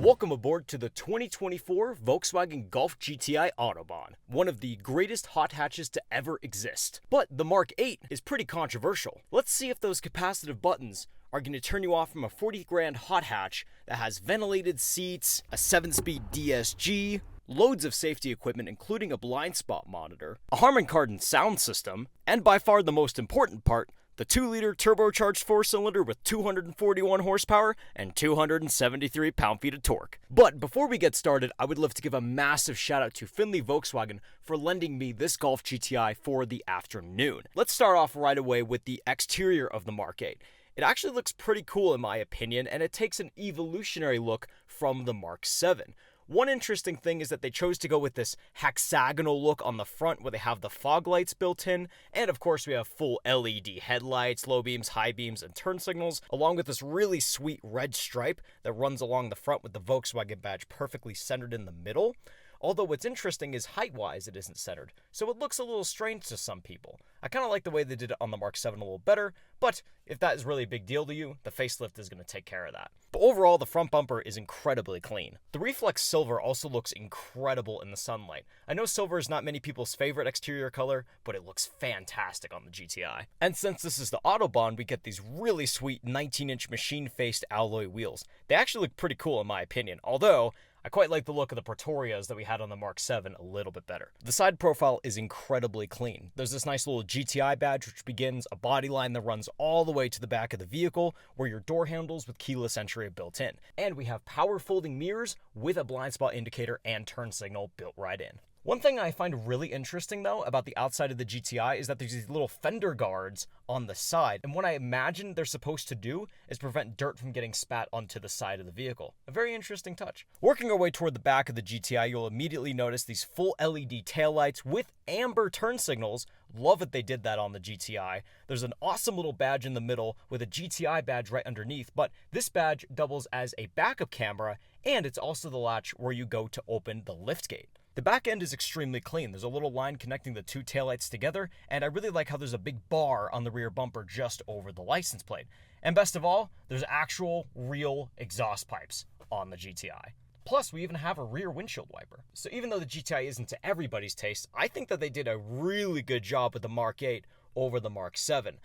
Welcome aboard to the 2024 Volkswagen Golf GTI Autobahn, one of the greatest hot hatches to ever exist. But the Mark 8 is pretty controversial. Let's see if those capacitive buttons are going to turn you off from a 40 grand hot hatch that has ventilated seats, a 7-speed DSG, loads of safety equipment including a blind spot monitor, a Harman Kardon sound system, and by far the most important part, the 2-liter turbocharged 4-cylinder with 241 horsepower and 273 pound-feet of torque. But before we get started, I would love to give a massive shout out to Findlay Volkswagen for lending me this Golf GTI for the afternoon. Let's start off right away with the exterior of the Mark 8. It actually looks pretty cool in my opinion, and it takes an evolutionary look from the Mark 7. One interesting thing is that they chose to go with this hexagonal look on the front where they have the fog lights built in, and of course we have full LED headlights, low beams, high beams, and turn signals, along with this really sweet red stripe that runs along the front with the Volkswagen badge perfectly centered in the middle. Although what's interesting is height-wise it isn't centered, so it looks a little strange to some people. I kind of like the way they did it on the Mark 7 a little better, but if that is really a big deal to you, the facelift is going to take care of that. But overall, the front bumper is incredibly clean. The reflex silver also looks incredible in the sunlight. I know silver is not many people's favorite exterior color, but it looks fantastic on the GTI. And since this is the Autobahn, we get these really sweet 19-inch machine-faced alloy wheels. They actually look pretty cool in my opinion, although I quite like the look of the Pretorias that we had on the Mark 7 a little bit better. The side profile is incredibly clean. There's this nice little GTI badge which begins a body line that runs all the way to the back of the vehicle where your door handles with keyless entry are built in. And we have power folding mirrors with a blind spot indicator and turn signal built right in. One thing I find really interesting though about the outside of the GTI is that there's these little fender guards on the side, and what I imagine they're supposed to do is prevent dirt from getting spat onto the side of the vehicle. A very interesting touch. Working our way toward the back of the GTI, you'll immediately notice these full LED taillights with amber turn signals. Love that they did that on the GTI. There's an awesome little badge in the middle with a GTI badge right underneath, but this badge doubles as a backup camera, and it's also the latch where you go to open the liftgate. The back end is extremely clean. There's a little line connecting the two taillights together, and I really like how there's a big bar on the rear bumper just over the license plate. And best of all, there's actual real exhaust pipes on the GTI. Plus, we even have a rear windshield wiper. So even though the GTI isn't to everybody's taste, I think that they did a really good job with the Mark 8 over the Mark 7.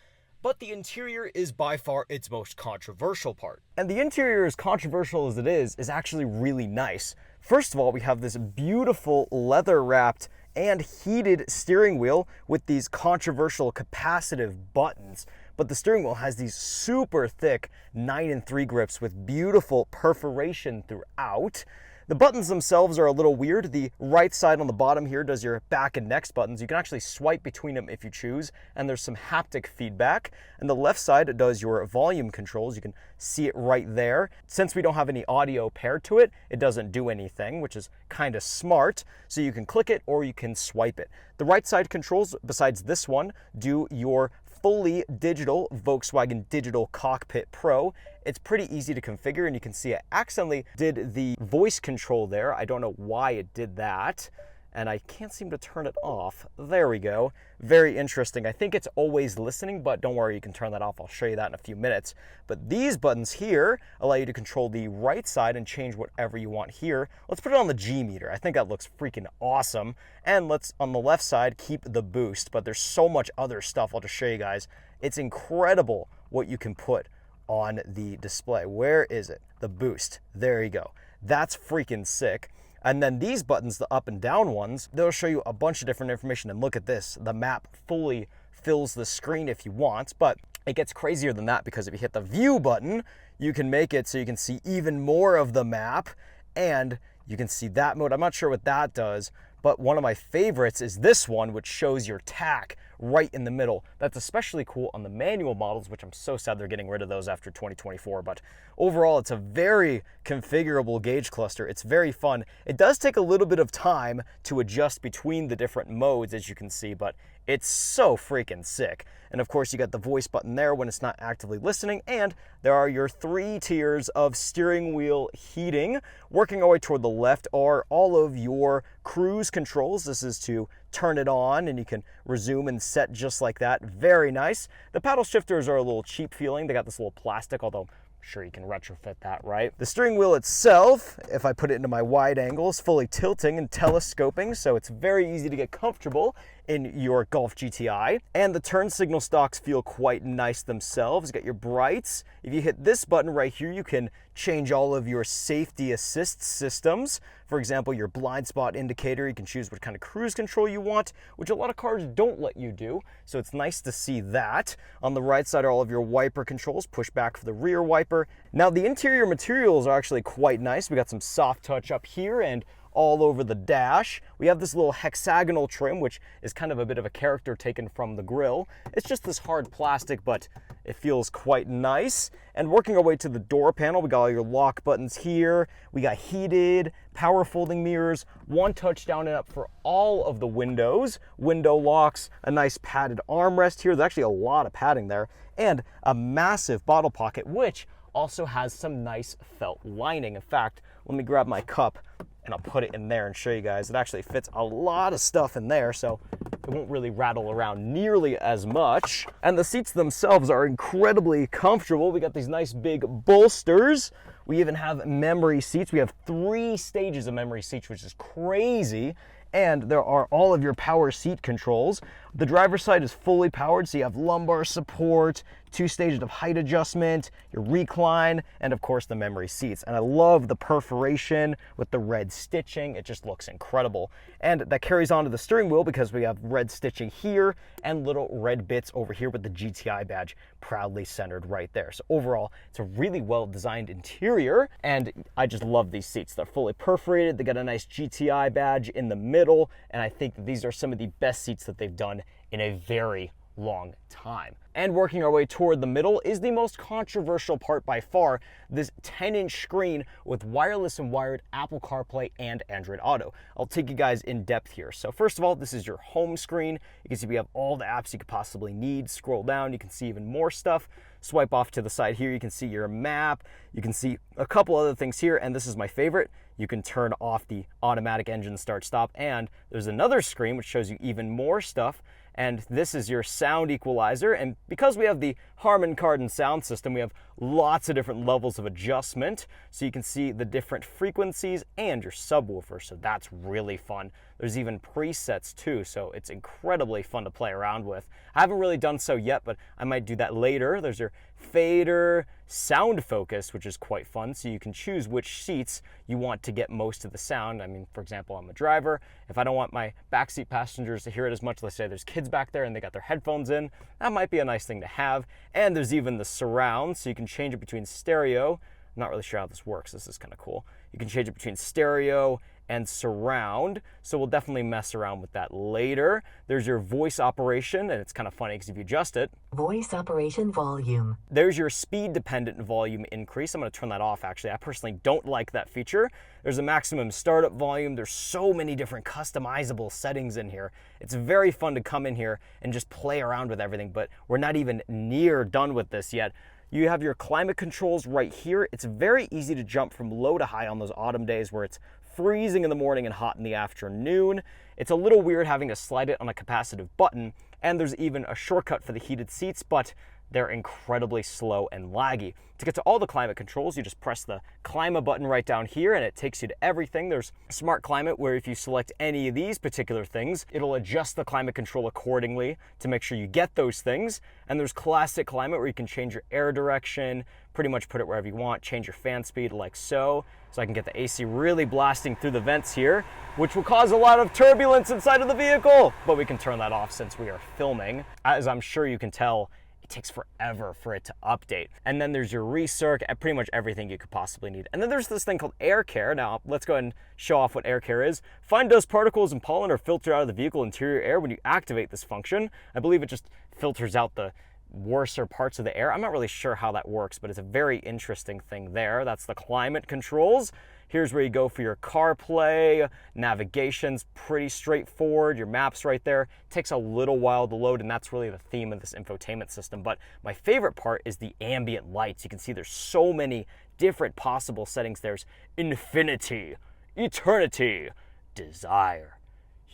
But the interior is by far its most controversial part. And the interior, as controversial as it is actually really nice. First of all, we have this beautiful leather-wrapped and heated steering wheel with these controversial capacitive buttons. But the steering wheel has these super thick 9-3 grips with beautiful perforation throughout. The buttons themselves are a little weird. The right side on the bottom here does your back and next buttons. You can actually swipe between them if you choose, and there's some haptic feedback. And the left side does your volume controls. You can see it right there. Since we don't have any audio paired to it, it doesn't do anything, which is kind of smart. So you can click it or you can swipe it. The right side controls, besides this one, do your fully digital Volkswagen Digital Cockpit Pro. It's pretty easy to configure, and you can see I accidentally did the voice control there. I don't know why it did that, and I can't seem to turn it off. There we go. Very interesting. I think it's always listening, but don't worry, you can turn that off. I'll show you that in a few minutes. But these buttons here allow you to control the right side and change whatever you want here. Let's put it on the G meter. I think that looks freaking awesome. And let's, on the left side, keep the boost, but there's so much other stuff I'll just show you guys. It's incredible what you can put on the display. Where is it? The boost. There you go. That's freaking sick. And then these buttons, the up and down ones, they'll show you a bunch of different information. And look at this, the map fully fills the screen if you want, but it gets crazier than that because if you hit the view button, you can make it so you can see even more of the map, and you can see that mode. I'm not sure what that does, but one of my favorites is this one, which shows your tack right in the middle. That's especially cool on the manual models, which I'm so sad they're getting rid of those after 2024. But overall, it's a very configurable gauge cluster. It's very fun. It does take a little bit of time to adjust between the different modes, as you can see, but it's so freaking sick. And of course, you got the voice button there when it's not actively listening, and there are your 3 tiers of steering wheel heating. Working our way toward the left are all of your cruise controls. This is to turn it on, and you can resume and set just like that. Very nice. The paddle shifters are a little cheap feeling. They got this little plastic, although Sure, you can retrofit that, right? The steering wheel itself, if I put it into my wide angle, is fully tilting and telescoping, so it's very easy to get comfortable in your Golf GTI. And the turn signal stalks feel quite nice themselves. You got your brights. If you hit this button right here, you can change all of your safety assist systems. For example, your blind spot indicator, you can choose what kind of cruise control you want, which a lot of cars don't let you do. So it's nice to see that. On the right side are all of your wiper controls, push back for the rear wiper. Now the interior materials are actually quite nice. We got some soft touch up here and all over the dash. We have this little hexagonal trim, which is kind of a bit of a character taken from the grille. It's just this hard plastic, but it feels quite nice. And working our way to the door panel, we got all your lock buttons here. We got heated, power folding mirrors, one touch down and up for all of the windows, window locks, a nice padded armrest here. There's actually a lot of padding there, and a massive bottle pocket, which also has some nice felt lining. In fact, let me grab my cup and I'll put it in there and show you guys. It actually fits a lot of stuff in there, so it won't really rattle around nearly as much. And the seats themselves are incredibly comfortable. We got these nice big bolsters. We even have memory seats. We have 3 stages of memory seats, which is crazy. And there are all of your power seat controls. The driver's side is fully powered, so you have lumbar support, 2 stages of height adjustment, your recline, and of course the memory seats. And I love the perforation with the red stitching. It just looks incredible. And that carries on to the steering wheel because we have red stitching here and little red bits over here with the GTI badge proudly centered right there. So overall, it's a really well designed interior, and I just love these seats. They're fully perforated. They got a nice GTI badge in the middle, and I think that these are some of the best seats that they've done in a very long time. And working our way toward the middle is the most controversial part by far, this 10-inch screen with wireless and wired Apple CarPlay and Android Auto. I'll take you guys in depth here. So first of all, this is your home screen. You can see we have all the apps you could possibly need. Scroll down, you can see even more stuff. Swipe off to the side here, you can see your map. You can see a couple other things here, and this is my favorite. You can turn off the automatic engine start stop, and there's another screen which shows you even more stuff. And this is your sound equalizer. And because we have the Harman Kardon sound system, we have lots of different levels of adjustment. So you can see the different frequencies and your subwoofer. So that's really fun. There's even presets too. So it's incredibly fun to play around with. I haven't really done so yet, but I might do that later. There's your fader, sound focus, which is quite fun. So you can choose which seats you want to get most of the sound. I mean, for example, I'm a driver. If I don't want my backseat passengers to hear it as much, let's say there's kids back there and they got their headphones in, that might be a nice thing to have. And there's even the surround, so you can change it between stereo. I'm not really sure how this works. This is kind of cool. You can change it between stereo and surround, so we'll definitely mess around with that later. There's your voice operation, and it's kind of funny because if you adjust it, voice operation volume. There's your speed dependent volume increase. I'm going to turn that off actually. I personally don't like that feature. There's a maximum startup volume. There's so many different customizable settings in here. It's very fun to come in here and just play around with everything, but we're not even near done with this yet. You have your climate controls right here. It's very easy to jump from low to high on those autumn days where it's freezing in the morning and hot in the afternoon. It's a little weird having to slide it on a capacitive button, and there's even a shortcut for the heated seats, but they're incredibly slow and laggy. To get to all the climate controls, you just press the climate button right down here and it takes you to everything. There's smart climate, where if you select any of these particular things, it'll adjust the climate control accordingly to make sure you get those things. And there's classic climate, where you can change your air direction, pretty much put it wherever you want, change your fan speed like so. So I can get the AC really blasting through the vents here, which will cause a lot of turbulence inside of the vehicle, but we can turn that off since we are filming. As I'm sure you can tell, it takes forever for it to update. And then there's your recirc and pretty much everything you could possibly need. And then there's this thing called air care. Now let's go ahead and show off what air care is. Fine dust particles and pollen are filtered out of the vehicle interior air when you activate this function. I believe it just filters out the worser parts of the air. I'm not really sure how that works, but it's a very interesting thing there. That's the climate controls. Here's where you go for your CarPlay. Navigation's pretty straightforward. Your map's right there. It takes a little while to load, and that's really the theme of this infotainment system. But my favorite part is the ambient lights. You can see there's so many different possible settings. There's infinity, eternity, desire,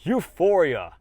euphoria,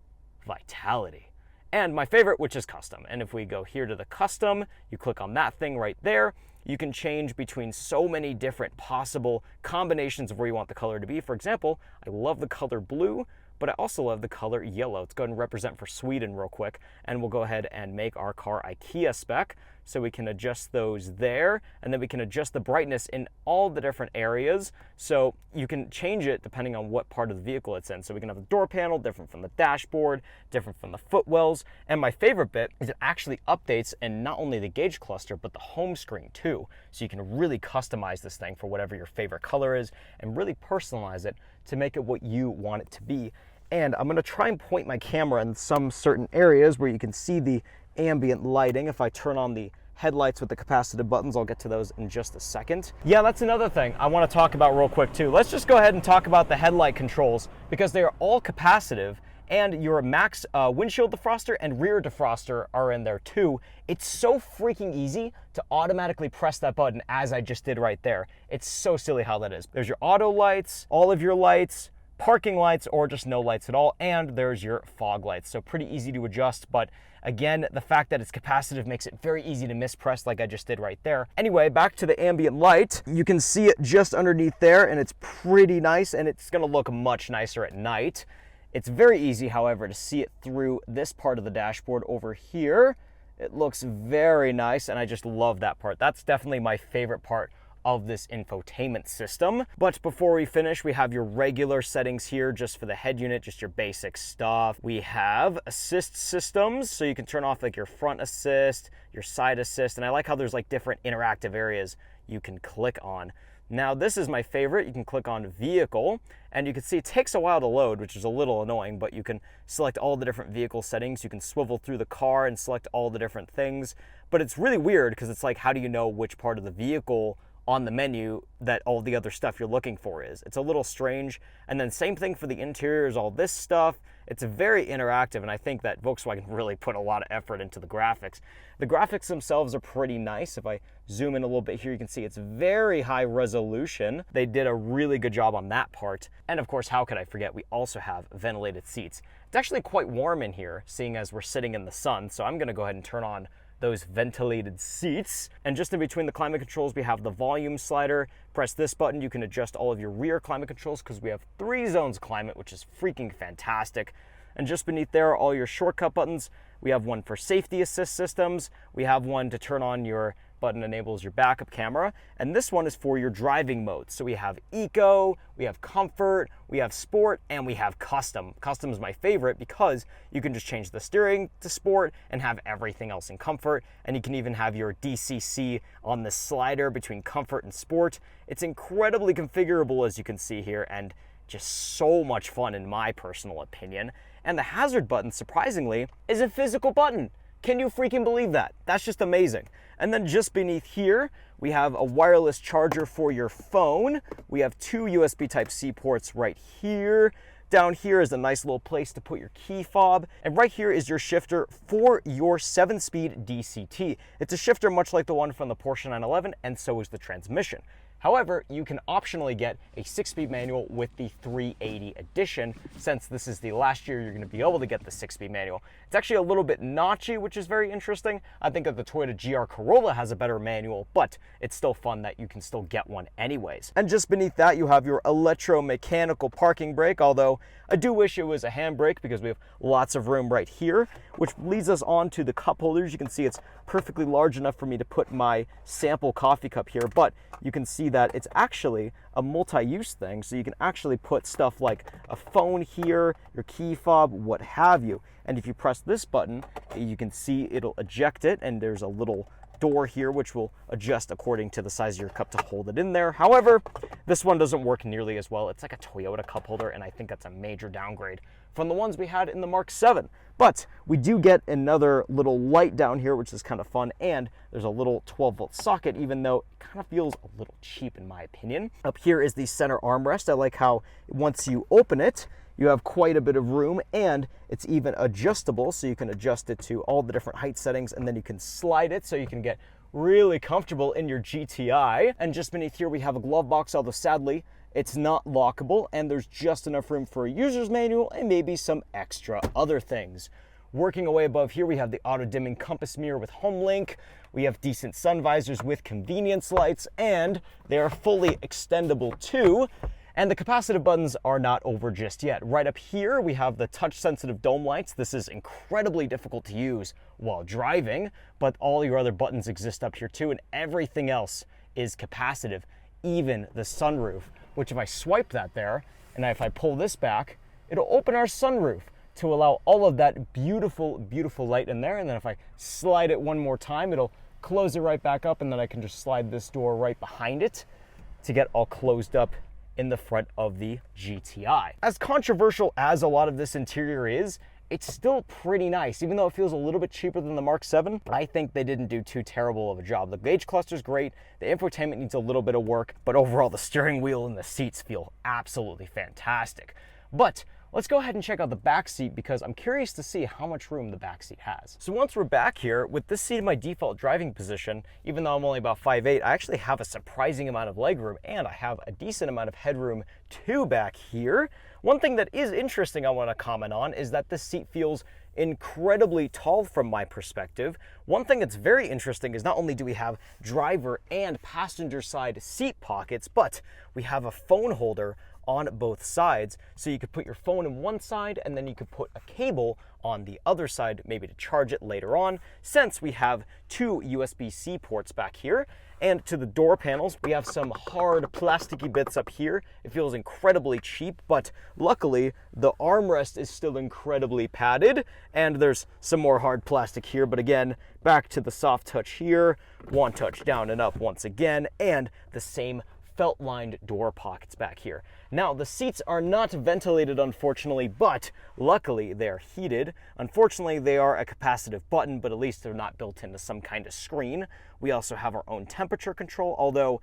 vitality, and my favorite, which is custom. And if we go here to the custom, you click on that thing right there, you can change between so many different possible combinations of where you want the color to be. For example, I love the color blue, but I also love the color yellow. Let's go ahead and represent for Sweden real quick, and we'll go ahead and make our car IKEA spec. So we can adjust those there, and then we can adjust the brightness in all the different areas. So you can change it depending on what part of the vehicle it's in. So we can have the door panel different from the dashboard, different from the footwells. And my favorite bit is it actually updates in not only the gauge cluster, but the home screen too. So you can really customize this thing for whatever your favorite color is and really personalize it to make it what you want it to be. And I'm gonna try and point my camera in some certain areas where you can see the ambient lighting. If I turn on the headlights with the capacitive buttons, I'll get to those in just a second. Yeah, that's another thing I want to talk about real quick too. Let's just go ahead and talk about the headlight controls, because they are all capacitive, and your max windshield defroster and rear defroster are in there too. It's so freaking easy to automatically press that button as I just did right there. It's so silly how that is. There's your auto lights, all of your lights, parking lights, or just no lights at all, and there's your fog lights. So pretty easy to adjust, but again, the fact that it's capacitive makes it very easy to mispress like I just did right there. Anyway, back to the ambient light. You can see it just underneath there, and it's pretty nice, and it's gonna look much nicer at night. It's very easy, however, to see it through this part of the dashboard over here. It looks very nice, and I just love that part. That's definitely my favorite part of this infotainment system. But before we finish, we have your regular settings here just for the head unit, just your basic stuff. We have assist systems, so you can turn off like your front assist, your side assist, and I like how there's like different interactive areas you can click on. Now this is my favorite. You can click on vehicle, and you can see it takes a while to load, which is a little annoying, but you can select all the different vehicle settings. You can swivel through the car and select all the different things, but it's really weird because it's like, how do you know which part of the vehicle on the menu that all the other stuff you're looking for is? It's a little strange. And then same thing for the interiors, all this stuff. It's very interactive, and I think that Volkswagen really put a lot of effort into the graphics. The graphics themselves are pretty nice. If I zoom in a little bit here, you can see it's very high resolution. They did a really good job on that part. And of course, how could I forget, we also have ventilated seats. It's actually quite warm in here, seeing as we're sitting in the sun, so I'm gonna go ahead and turn on those ventilated seats. And just in between the climate controls, we have the volume slider. Press this button, you can adjust all of your rear climate controls because we have 3 zones climate, which is freaking fantastic. And just beneath there are all your shortcut buttons. We have one for safety assist systems. We have one to turn on your button enables your backup camera, and this one is for your driving modes. So we have eco, we have comfort, we have sport, and we have custom. Custom is my favorite because you can just change the steering to sport and have everything else in comfort, and you can even have your DCC on the slider between comfort and sport. It's incredibly configurable, as you can see here, and just so much fun in my personal opinion. And the hazard button, surprisingly, is a physical button. Can you freaking believe that? That's just amazing. And then just beneath here, we have a wireless charger for your phone. We have 2 USB Type-C ports right here. Down here is a nice little place to put your key fob. And right here is your shifter for your 7-speed DCT. It's a shifter much like the one from the Porsche 911, and so is the transmission. However, you can optionally get a 6-speed manual with the 380 edition, since this is the last year you're going to be able to get the 6-speed manual. It's actually a little bit notchy, which is very interesting. I think that the Toyota GR Corolla has a better manual, but it's still fun that you can still get one anyways. And just beneath that, you have your electromechanical parking brake, although I do wish it was a handbrake because we have lots of room right here, which leads us on to the cup holders. You can see it's perfectly large enough for me to put my sample coffee cup here, but you can see that it's actually a multi-use thing, so you can actually put stuff like a phone here, your key fob, what have you. And if you press this button, you can see it'll eject it, and there's a little door here which will adjust according to the size of your cup to hold it in there. However, this one doesn't work nearly as well. It's like a Toyota cup holder, and I think that's a major downgrade from the ones we had in the Mark 7. But we do get another little light down here, which is kind of fun, and there's a little 12-volt socket, even though it kind of feels a little cheap in my opinion. Up here is the center armrest. I like how once you open it, you have quite a bit of room, and it's even adjustable, so you can adjust it to all the different height settings, and then you can slide it so you can get really comfortable in your GTI. And just beneath here we have a glove box, although sadly it's not lockable, and there's just enough room for a user's manual and maybe some extra other things. Working away above here, we have the auto-dimming compass mirror with HomeLink. We have decent sun visors with convenience lights, and they are fully extendable too. And the capacitive buttons are not over just yet. Right up here, we have the touch-sensitive dome lights. This is incredibly difficult to use while driving, but all your other buttons exist up here too, and everything else is capacitive, even the sunroof, which if I swipe that there, and if I pull this back, it'll open our sunroof to allow all of that beautiful, beautiful light in there. And then if I slide it one more time, it'll close it right back up, and then I can just slide this door right behind it to get all closed up in the front of the GTI. As controversial as a lot of this interior is, it's still pretty nice. Even though it feels a little bit cheaper than the Mark 7, I think they didn't do too terrible of a job. The gauge cluster's great, the infotainment needs a little bit of work, but overall the steering wheel and the seats feel absolutely fantastic. But let's go ahead and check out the back seat, because I'm curious to see how much room the back seat has. So once we're back here, with this seat in my default driving position, even though I'm only about 5'8", I actually have a surprising amount of legroom, and I have a decent amount of headroom too back here. One thing that is interesting I want to comment on is that this seat feels incredibly tall from my perspective. One thing that's very interesting is not only do we have driver and passenger side seat pockets, but we have a phone holder on both sides. So you could put your phone in one side, and then you could put a cable on the other side, maybe to charge it later on, since we have two USB-C ports back here. And to the door panels, we have some hard plasticky bits up here. It feels incredibly cheap, but luckily the armrest is still incredibly padded, and there's some more hard plastic here. But again, back to the soft touch here, one touch down and up once again, and the same felt-lined door pockets back here. Now, the seats are not ventilated, unfortunately, but luckily they're heated. Unfortunately, they are a capacitive button, but at least they're not built into some kind of screen. We also have our own temperature control, although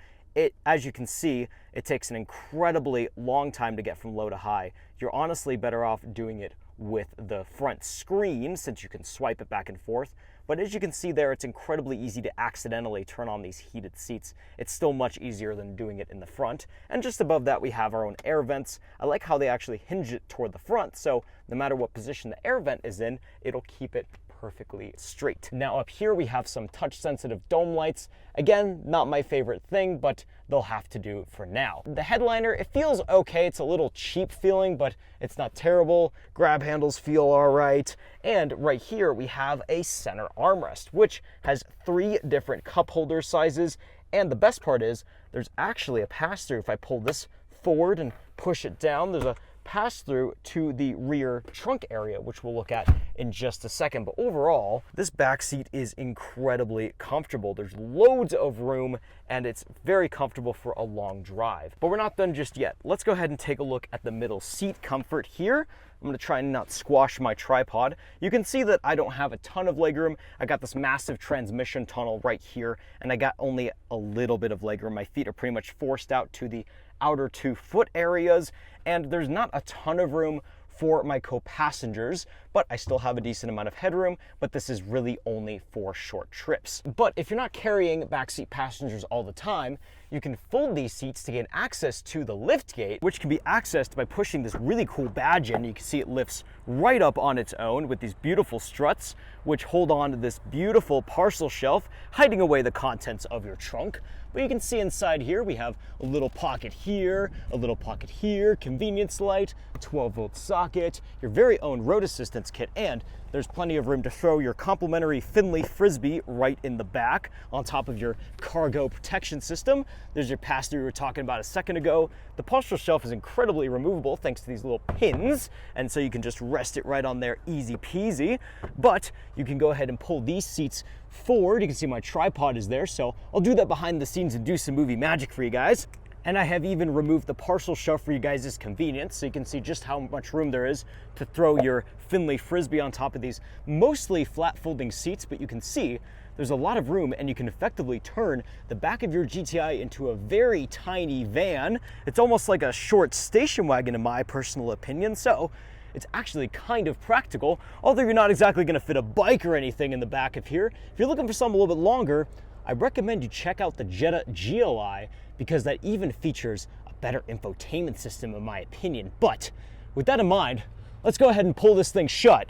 as you can see, it takes an incredibly long time to get from low to high. You're honestly better off doing it with the front screen, since you can swipe it back and forth. But as you can see there, it's incredibly easy to accidentally turn on these heated seats. It's still much easier than doing it in the front. And just above that, we have our own air vents. I like how they actually hinge it toward the front, so no matter what position the air vent is in, it'll keep it perfectly straight. Now up here we have some touch-sensitive dome lights. Again, not my favorite thing, but they'll have to do for now. The headliner, it feels okay. It's a little cheap feeling, but it's not terrible. Grab handles feel all right. And right here we have a center armrest, which has 3 different cup holder sizes. And the best part is there's actually a pass-through. If I pull this forward and push it down, there's a pass-through to the rear trunk area, which we'll look at in just a second. But overall, this back seat is incredibly comfortable. There's loads of room, and it's very comfortable for a long drive. But we're not done just yet. Let's go ahead and take a look at the middle seat comfort here. I'm going to try and not squash my tripod. You can see that I don't have a ton of legroom. I got this massive transmission tunnel right here, and I got only a little bit of legroom. My feet are pretty much forced out to the outer 2 foot areas, and there's not a ton of room for my co-passengers, but I still have a decent amount of headroom, but this is really only for short trips. But if you're not carrying backseat passengers all the time, you can fold these seats to gain access to the lift gate, which can be accessed by pushing this really cool badge in. You can see it lifts right up on its own with these beautiful struts, which hold on to this beautiful parcel shelf, hiding away the contents of your trunk. But you can see inside here, we have a little pocket here, a little pocket here, convenience light, 12-volt socket, your very own road assistance kit, and there's plenty of room to throw your complimentary Finley Frisbee right in the back on top of your cargo protection system. There's your pass-through we were talking about a second ago. The parcel shelf is incredibly removable thanks to these little pins, and so you can just rest it right on there, easy peasy. But you can go ahead and pull these seats forward. You can see my tripod is there, so I'll do that behind the scenes and do some movie magic for you guys. And I have even removed the parcel shelf for you guys' convenience, so you can see just how much room there is to throw your Finley Frisbee on top of these mostly flat folding seats. But you can see there's a lot of room, and you can effectively turn the back of your GTI into a very tiny van. It's almost like a short station wagon in my personal opinion, so it's actually kind of practical, although you're not exactly going to fit a bike or anything in the back of here. If you're looking for something a little bit longer, I recommend you check out the Jetta GLI, because that even features a better infotainment system in my opinion. But with that in mind, let's go ahead and pull this thing shut.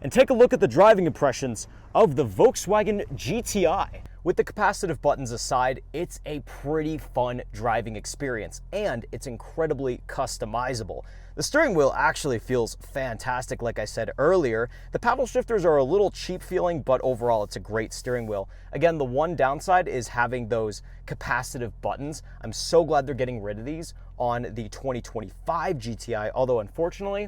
and take a look at the driving impressions of the Volkswagen GTI. With the capacitive buttons aside, it's a pretty fun driving experience, and it's incredibly customizable. The steering wheel actually feels fantastic, like I said earlier. The paddle shifters are a little cheap feeling, but overall it's a great steering wheel. Again, the one downside is having those capacitive buttons. I'm so glad they're getting rid of these on the 2025 GTI, although unfortunately,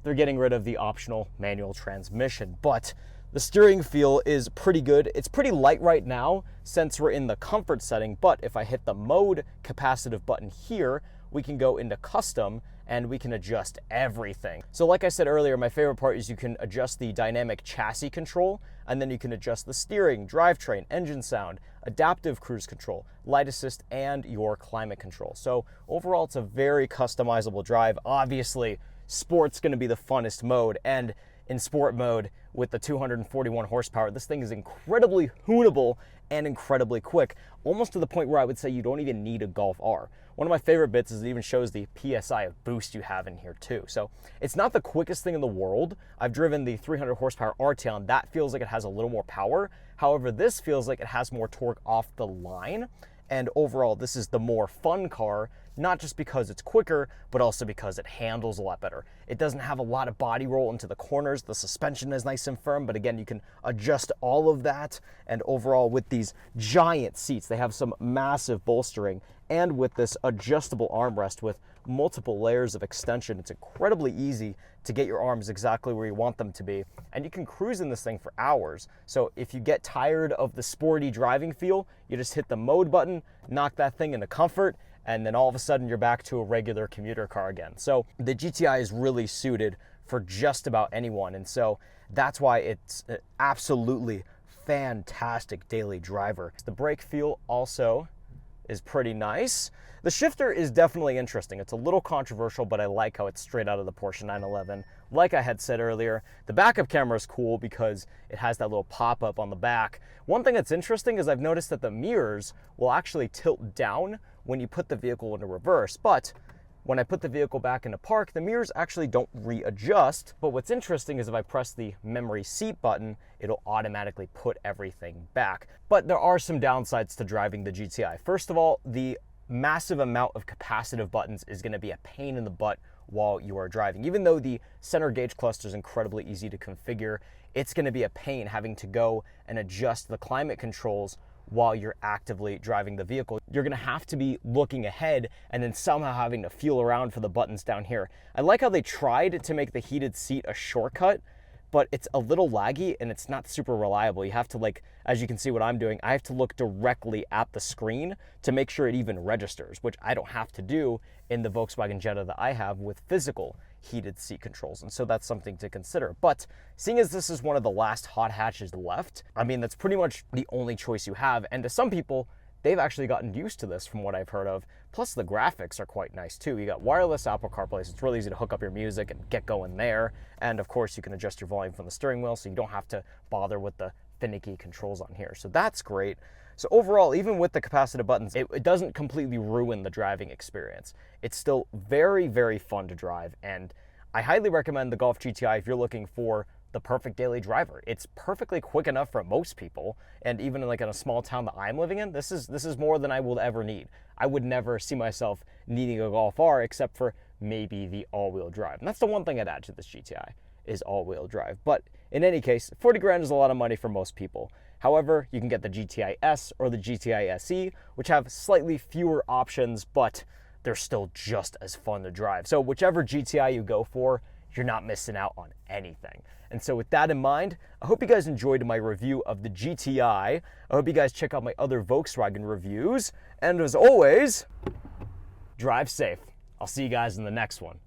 they're getting rid of the optional manual transmission. But the steering feel is pretty good. It's pretty light right now since we're in the comfort setting, but if I hit the mode capacitive button here, we can go into custom and we can adjust everything. So like I said earlier, my favorite part is you can adjust the dynamic chassis control, and then you can adjust the steering, drivetrain, engine sound, adaptive cruise control, light assist, and your climate control. So overall, it's a very customizable drive. Obviously, sport's gonna be the funnest mode, and in sport mode with the 241 horsepower, this thing is incredibly hoonable and incredibly quick, almost to the point where I would say you don't even need a Golf R. One of my favorite bits is it even shows the PSI of boost you have in here too. So it's not the quickest thing in the world. I've driven the 300 horsepower Arteon. That feels like it has a little more power. However, this feels like it has more torque off the line. And overall, this is the more fun car, not just because it's quicker, but also because it handles a lot better. It doesn't have a lot of body roll into the corners. The suspension is nice and firm, but again, you can adjust all of that. And overall, with these giant seats, they have some massive bolstering. And with this adjustable armrest with multiple layers of extension, it's incredibly easy to get your arms exactly where you want them to be. And you can cruise in this thing for hours. So if you get tired of the sporty driving feel, you just hit the mode button, knock that thing into comfort, and then all of a sudden you're back to a regular commuter car again. So the GTI is really suited for just about anyone. And so that's why it's an absolutely fantastic daily driver. The brake feel also is pretty nice. The shifter is definitely interesting. It's a little controversial, but I like how it's straight out of the Porsche 911. Like I had said earlier, the backup camera is cool because it has that little pop-up on the back. One thing that's interesting is I've noticed that the mirrors will actually tilt down when you put the vehicle into reverse, but when I put the vehicle back into park, the mirrors actually don't readjust. But what's interesting is if I press the memory seat button, it'll automatically put everything back. But there are some downsides to driving the GTI. First of all, the massive amount of capacitive buttons is going to be a pain in the butt while you are driving. Even though the center gauge cluster is incredibly easy to configure, it's going to be a pain having to go and adjust the climate controls while you're actively driving the vehicle. You're gonna have to be looking ahead and then somehow having to feel around for the buttons down here. I like how they tried to make the heated seat a shortcut, but it's a little laggy and it's not super reliable. You have to, like, as you can see what I'm doing, I have to look directly at the screen to make sure it even registers, which I don't have to do in the Volkswagen Jetta that I have with physical heated seat controls. And so that's something to consider. But seeing as this is one of the last hot hatches left, I mean, that's pretty much the only choice you have. And to some people, they've actually gotten used to this from what I've heard of. Plus the graphics are quite nice too. You got wireless Apple CarPlay, so it's really easy to hook up your music and get going there. And of course you can adjust your volume from the steering wheel, so you don't have to bother with the finicky controls on here. So that's great. So overall, even with the capacitive buttons, it doesn't completely ruin the driving experience. It's still very, very fun to drive. And I highly recommend the Golf GTI if you're looking for the perfect daily driver. It's perfectly quick enough for most people, and even like in a small town that I'm living in, this is more than I will ever need. I would never see myself needing a Golf R except for maybe the all-wheel drive. And that's the one thing I'd add to this GTI is all-wheel drive. But in any case, 40 grand is a lot of money for most people. However, you can get the GTI S or the GTI SE, which have slightly fewer options, but they're still just as fun to drive. So whichever GTI you go for, you're not missing out on anything. And so with that in mind, I hope you guys enjoyed my review of the GTI. I hope you guys check out my other Volkswagen reviews. And as always, drive safe. I'll see you guys in the next one.